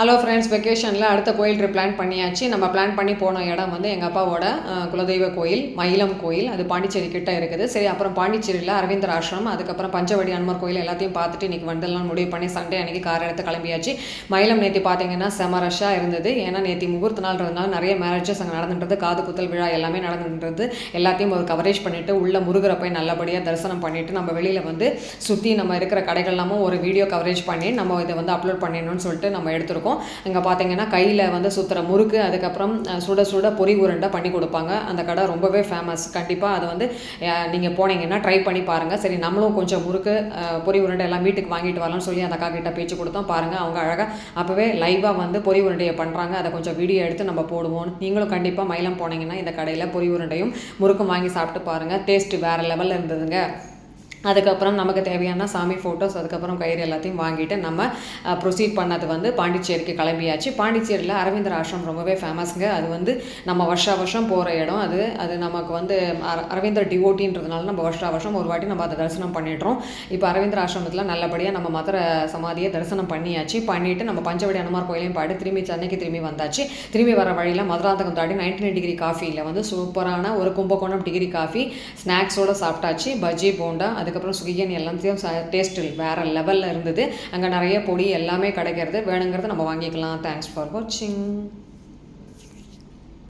Hello friends, வெக்கேஷனில் அடுத்த கோயில் trip plan பண்ணியாச்சு. நம்ம பிளான் பண்ணி போன இடம் வந்து எங்கள் அப்பாவோட குலதெய்வ கோயில் மயிலம் கோயில். அது பாண்டிச்சேரி கிட்ட இருக்குது. சரி, அப்புறம் பாண்டிச்சேரியில் அரவிந்தர் ஆசிரமம், அதுக்கப்புறம் பஞ்சவடி அனுமர் கோயில் எல்லாத்தையும் பார்த்துட்டு இன்றைக்கி வந்துடலாம் முடிவு பண்ணி சண்டே அன்றைக்கி கார் எடுத்து கிளம்பியாச்சு. மயிலம் நேற்று பார்த்தீங்கன்னா செம ரஷ்ஷாக இருந்தது. ஏன்னா நேற்று முகூர்த்த நாள் இருந்ததுனால நிறைய மேரேஜஸ் அங்கே நடந்துன்றது, காது குத்தல் விழா எல்லாமே நடந்துன்றது. எல்லாத்தையும் ஒரு கவரேஜ் பண்ணிவிட்டு உள்ள முருகரை போய் நல்லபடியாக தரிசனம் பண்ணிவிட்டு நம்ம வெளியில் வந்து சுற்றி நம்ம இருக்கிற கடைகள்லாமும் ஒரு வீடியோ கவரேஜ் பண்ணி நம்ம இதை வந்து அப்லோட் பண்ணிடணும்னு சொல்லிட்டு நம்ம எடுத்துருக்கோம். இங்கே பார்த்தீங்கன்னா கையில் வந்து சுற்றுற முறுக்கு, அதுக்கப்புறம் சுட சுட பொரி உருண்டை பண்ணி கொடுப்பாங்க. அந்த கடை ரொம்பவே ஃபேமஸ். கண்டிப்பாக அதை வந்து நீங்கள் போனீங்கன்னா ட்ரை பண்ணி பாருங்கள். சரி, நம்மளும் கொஞ்சம் முறுக்கு பொரி உருண்டை எல்லாம் வீட்டுக்கு வாங்கிட்டு வரலாம்னு சொல்லி அந்த அக்கா கிட்ட பேச்சு கொடுத்தோம். பாருங்கள், அவங்க அழகாக அப்போவே லைவாக வந்து பொரி உருண்டையை பண்ணுறாங்க. அதை கொஞ்சம் வீடியோ எடுத்து நம்ம போடுவோம். நீங்களும் கண்டிப்பாக மயிலம் போனீங்கன்னா இந்த கடையில் பொரி உருண்டையும் முறுக்கும் வாங்கி சாப்பிட்டு பாருங்கள். டேஸ்ட்டு வேறு லெவலில் இருந்ததுங்க. அதுக்கப்புறம் நமக்கு தேவையான சாமி ஃபோட்டோஸ், அதுக்கப்புறம் கயிறு எல்லாத்தையும் வாங்கிட்டு நம்ம ப்ரொசீட் பண்ணது வந்து பாண்டிச்சேரிக்கு கிளம்பியாச்சு. பாண்டிச்சேரியில் அரவிந்தர் ஆசிரமம் ரொம்பவே ஃபேமஸுங்க. அது வந்து நம்ம வருஷம் போகிற இடம். அது நமக்கு வந்து அரவிந்தர் டிவோட்டின்றதுனால நம்ம வருஷம் ஒரு வாட்டி நம்ம அதை தரிசனம் பண்ணிடுறோம். இப்போ அரவிந்தர் ஆசிரமத்தில் நல்லபடியாக நம்ம மதுரை சமாதியை தரிசனம் பண்ணிவிட்டு நம்ம பஞ்சவடி அனுமார் கோயிலையும் பாடி திரும்பி சென்னைக்கு திரும்பி வந்தாச்சு. திரும்பி வர வழியில் மதுராந்தகம் தாண்டி 99 டிகிரி காஃபியில் வந்து சூப்பரான ஒரு கும்பகோணம் டிகிரி காஃபி ஸ்நாக்ஸோடு சாப்பிட்டாச்சு. பஜ்ஜி, போண்டா, அதுக்கப்புறம் சுகியன் எல்லாத்தையும் டேஸ்ட் வேறு லெவலில் இருந்தது. அங்கே நிறைய பொடி எல்லாமே கிடைக்கிறது. வேணுங்கிறது நம்ம வாங்கிக்கலாம். தேங்க்ஸ் ஃபார் வாட்சிங்.